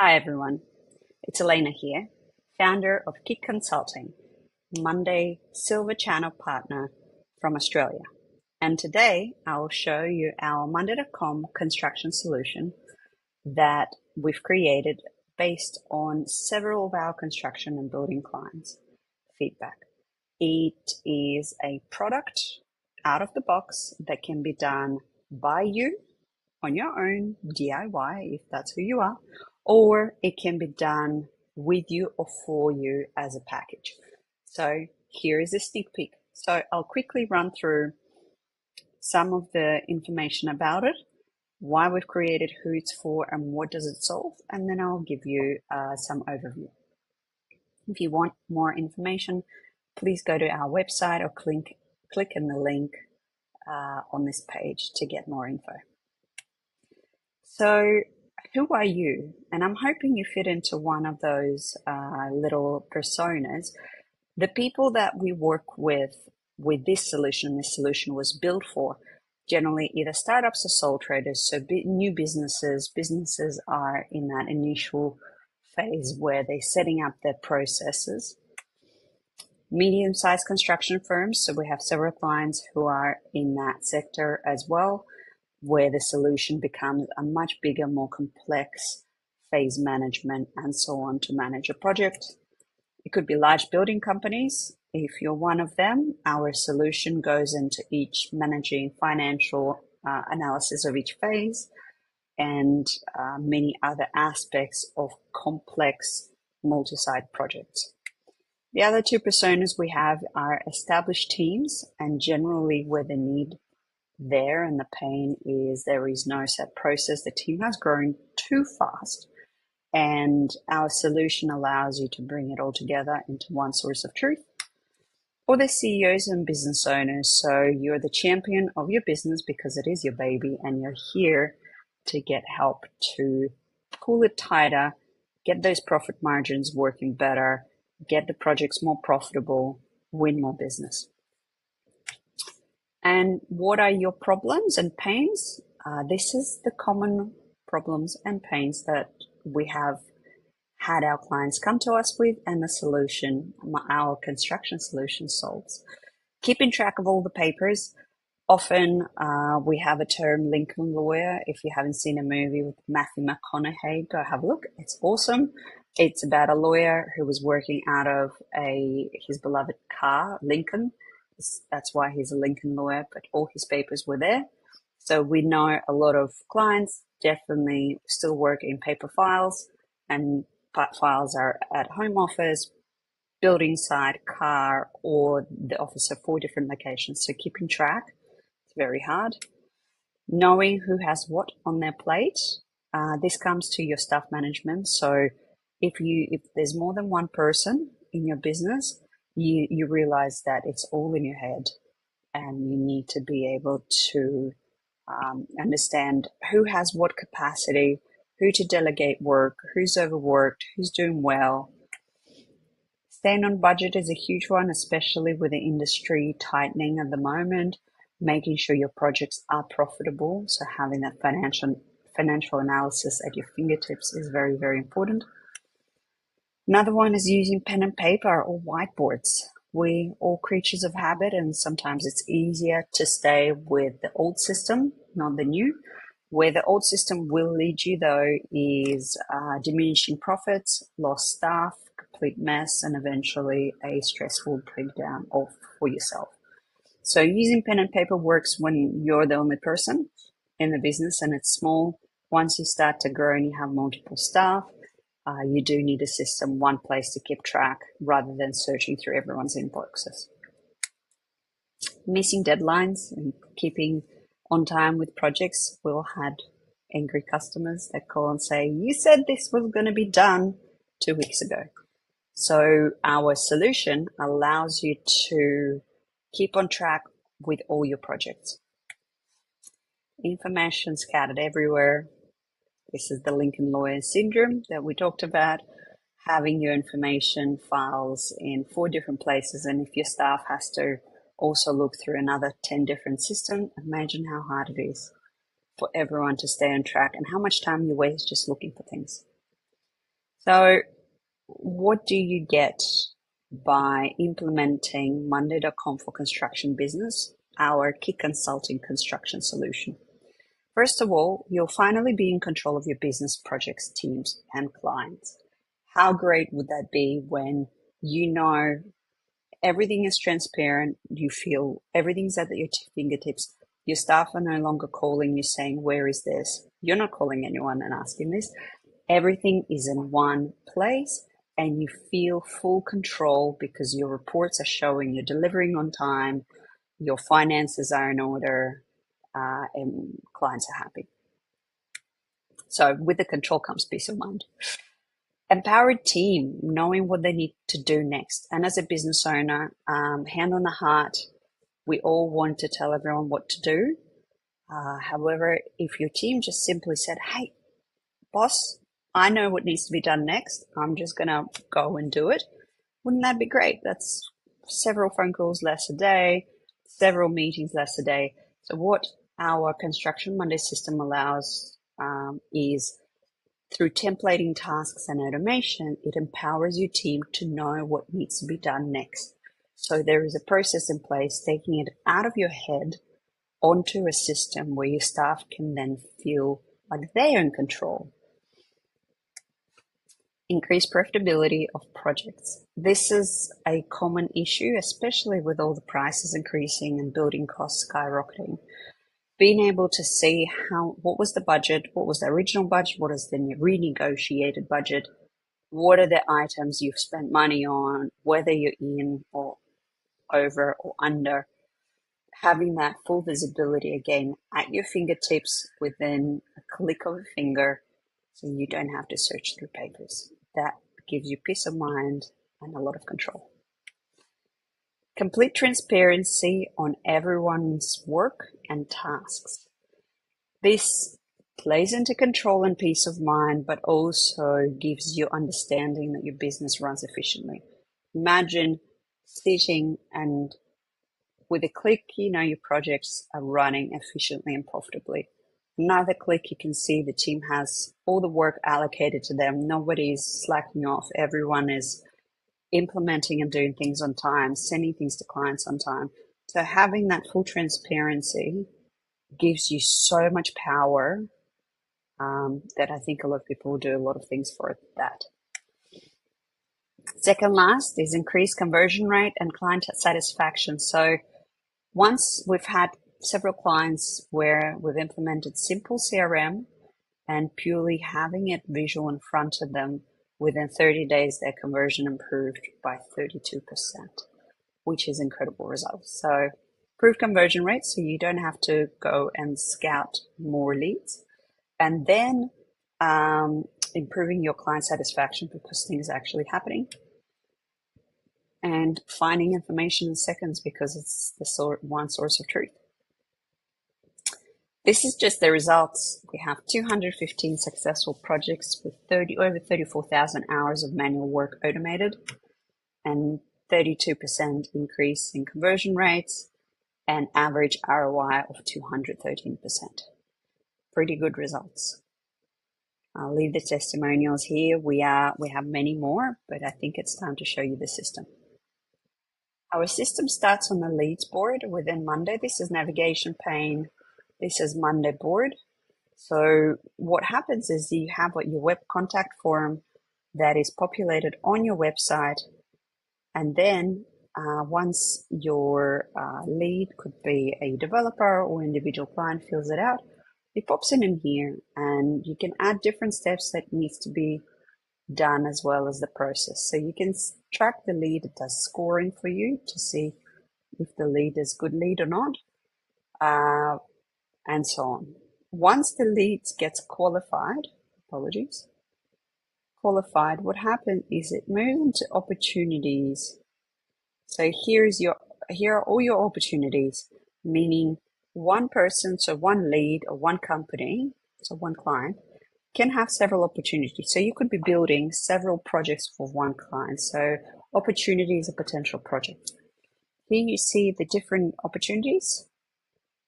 Hi everyone, it's Elena here, founder of Kick Consulting, Monday Silver Channel partner from Australia. And today I will show you our Monday.com construction solution that we've created based on several of our construction and building clients' feedback. It is a product out of the box that can be done by you on your own, DIY, if that's who you are, or it can be done with you or for you as a package. So here is a sneak peek. So I'll quickly run through some of the information about it, why we've created, who it's for, and what does it solve, and then I'll give you some overview. If you want more information, please go to our website or click in the link on this page to get more info. So who are you? And I'm hoping you fit into one of those little personas. The people that we work with this solution was built for generally either startups or sole traders. So new businesses are in that initial phase where they're setting up their processes. Medium-sized construction firms. So we have several clients who are in that sector as well, where the solution becomes a much bigger, more complex phase management and so on to manage a project. It could be large building companies. If you're one of them, our solution goes into each managing financial analysis of each phase and many other aspects of complex multi-site projects. The other two personas we have are established teams, and generally where the need there and the pain is there is no set process. The team has grown too fast, and our solution allows you to bring it all together into one source of truth. Or the CEOs and business owners. So you're the champion of your business because it is your baby, and you're here to get help to pull it tighter, get those profit margins working better, get the projects more profitable, win more business. And what are your problems and pains? This is the common problems and pains that we have had our clients come to us with, and the solution, our construction solution, solves. Keeping track of all the papers. Often we have a term Lincoln lawyer. If you haven't seen a movie with Matthew McConaughey, go have a look. It's awesome. It's about a lawyer who was working out of his beloved car, Lincoln. That's why he's a Lincoln lawyer, but all his papers were there. So we know a lot of clients definitely still work in paper files, and files are at home office, building site, car, or the office of 4 different locations. So keeping track, it's very hard. Knowing who has what on their plate. This comes to your staff management. So if there's more than one person in your business, you realize that it's all in your head, and you need to be able to understand who has what capacity, who to delegate work, who's overworked, who's doing well. Staying on budget is a huge one, especially with the industry tightening at the moment, making sure your projects are profitable. So having that financial analysis at your fingertips is very, very important. Another one is using pen and paper or whiteboards. We all creatures of habit, and sometimes it's easier to stay with the old system, not the new. Where the old system will lead you, though, is diminishing profits, lost staff, complete mess, and eventually a stressful breakdown for yourself. So using pen and paper works when you're the only person in the business and it's small. Once you start to grow and you have multiple staff, you do need a system, one place to keep track rather than searching through everyone's inboxes. Missing deadlines and keeping on time with projects. We all had angry customers that call and say, you said this was going to be done 2 weeks ago. So our solution allows you to keep on track with all your projects. Information scattered everywhere. This is the Lincoln lawyer syndrome that we talked about. Having your information files in 4 different places, and if your staff has to also look through another 10 different systems, imagine how hard it is for everyone to stay on track and how much time you waste just looking for things. So what do you get by implementing Monday.com for construction business, our key consulting construction solution? First of all, you'll finally be in control of your business projects, teams, and clients. How great would that be when you know everything is transparent, you feel everything's at your fingertips, your staff are no longer calling you saying, where is this? You're not calling anyone and asking this. Everything is in one place and you feel full control because your reports are showing you're delivering on time, your finances are in order, and clients are happy. So with the control comes peace of mind. Empowered team, knowing what they need to do next. And as a business owner, hand on the heart, we all want to tell everyone what to do. However, if your team just simply said, hey, boss, I know what needs to be done next. I'm just going to go and do it. Wouldn't that be great? That's several phone calls less a day, several meetings less a day. So what our Construction Monday system allows is through templating tasks and automation, it empowers your team to know what needs to be done next. So there is a process in place, taking it out of your head onto a system where your staff can then feel like they're in control. Increase profitability of projects. This is a common issue, especially with all the prices increasing and building costs skyrocketing. Being able to see what was the budget, what was the original budget, what is the renegotiated budget, what are the items you've spent money on, whether you're in or over or under. Having that full visibility again at your fingertips within a click of a finger, so you don't have to search through papers. That gives you peace of mind and a lot of control. Complete transparency on everyone's work and tasks. This plays into control and peace of mind, but also gives you understanding that your business runs efficiently. Imagine sitting and with a click, you know your projects are running efficiently and profitably. Another click, you can see the team has all the work allocated to them. Nobody's slacking off. Everyone is implementing and doing things on time, sending things to clients on time. So having that full transparency gives you so much power that I think a lot of people will do a lot of things for that. Second last is increased conversion rate and client satisfaction. So once we've had several clients where we've implemented simple CRM and purely having it visual in front of them, within 30 days, their conversion improved by 32%, which is incredible results. So improved conversion rate, so you don't have to go and scout more leads. And then improving your client satisfaction because things are actually happening. And finding information in seconds because it's the one source of truth. This is just the results. We have 215 successful projects with over 34,000 hours of manual work automated and 32% increase in conversion rates and average ROI of 213%. Pretty good results. I'll leave the testimonials here. We have many more, but I think it's time to show you the system. Our system starts on the leads board within Monday. This is navigation pane. This is Monday board. So what happens is you have your web contact form that is populated on your website. And then once your lead, could be a developer or individual client, fills it out, it pops in here and you can add different steps that needs to be done as well as the process. So you can track the lead. It does scoring for you to see if the lead is good lead or not, and so on. Once the lead gets qualified, what happens is it moves into opportunities. So here are all your opportunities, meaning one person, so one lead or one company, so one client, can have several opportunities. So you could be building several projects for one client. So opportunity is a potential project. Here you see the different opportunities.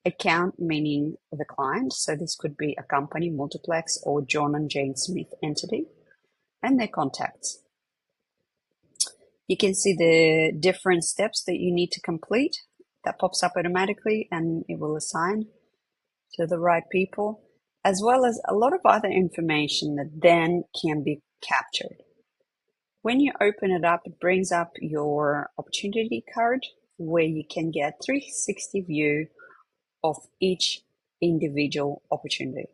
Account, meaning the client. So this could be a company, multiplex, or John and Jane Smith entity. and their contacts. You can see the different steps that you need to complete. That pops up automatically and it will assign to the right people, as well as a lot of other information that then can be captured. When you open it up, it brings up your opportunity card where you can get 360 view of each individual opportunity.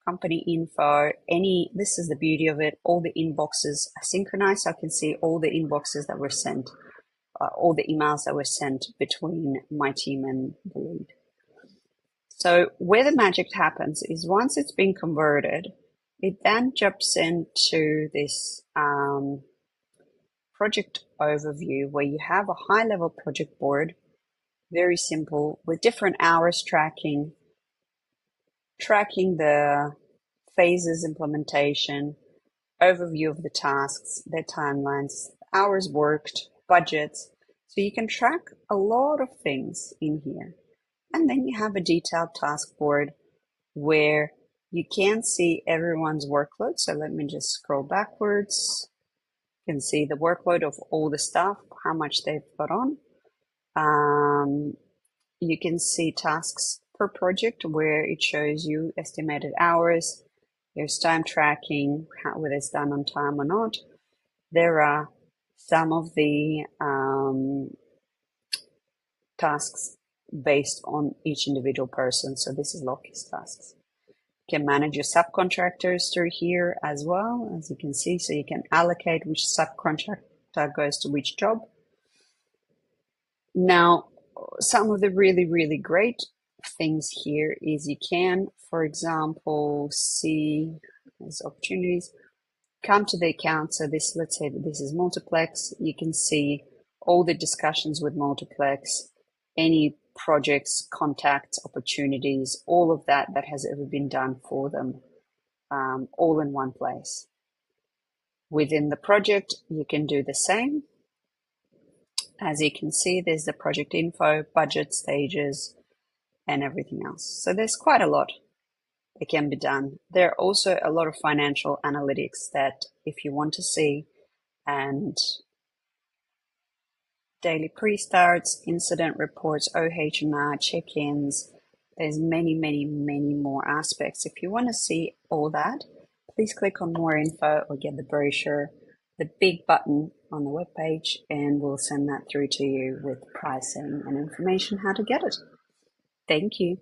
Company info, this is the beauty of it, all the inboxes are synchronized, so I can see all the inboxes that were sent, all the emails that were sent between my team and the lead. So where the magic happens is once it's been converted, it then jumps into this project overview where you have a high level project board, very simple, with different hours tracking the phases implementation, overview of the tasks, their timelines, hours worked, budgets. So you can track a lot of things in here. And then you have a detailed task board where you can see everyone's workload. So let me just scroll backwards. You can see the workload of all the staff, how much they've got on. You can see tasks per project where it shows you estimated hours. There's time tracking, whether it's done on time or not. There are some of the tasks based on each individual person. So this is Loki's tasks. You can manage your subcontractors through here as well, as you can see. So you can allocate which subcontractor goes to which job. Now, some of the really, really great things here is you can, for example, see as opportunities, come to the account. So this, let's say that this is Multiplex. You can see all the discussions with Multiplex, any projects, contacts, opportunities, all of that has ever been done for them, all in one place. Within the project, you can do the same. As you can see, there's the project info, budget, stages, and everything else. So there's quite a lot that can be done. There are also a lot of financial analytics that if you want to see, and daily pre-starts, incident reports, OH&R, check-ins. There's many, many, many more aspects. If you want to see all that, please click on more info or get the brochure, the big button on the webpage, and we'll send that through to you with pricing and information how to get it. Thank you.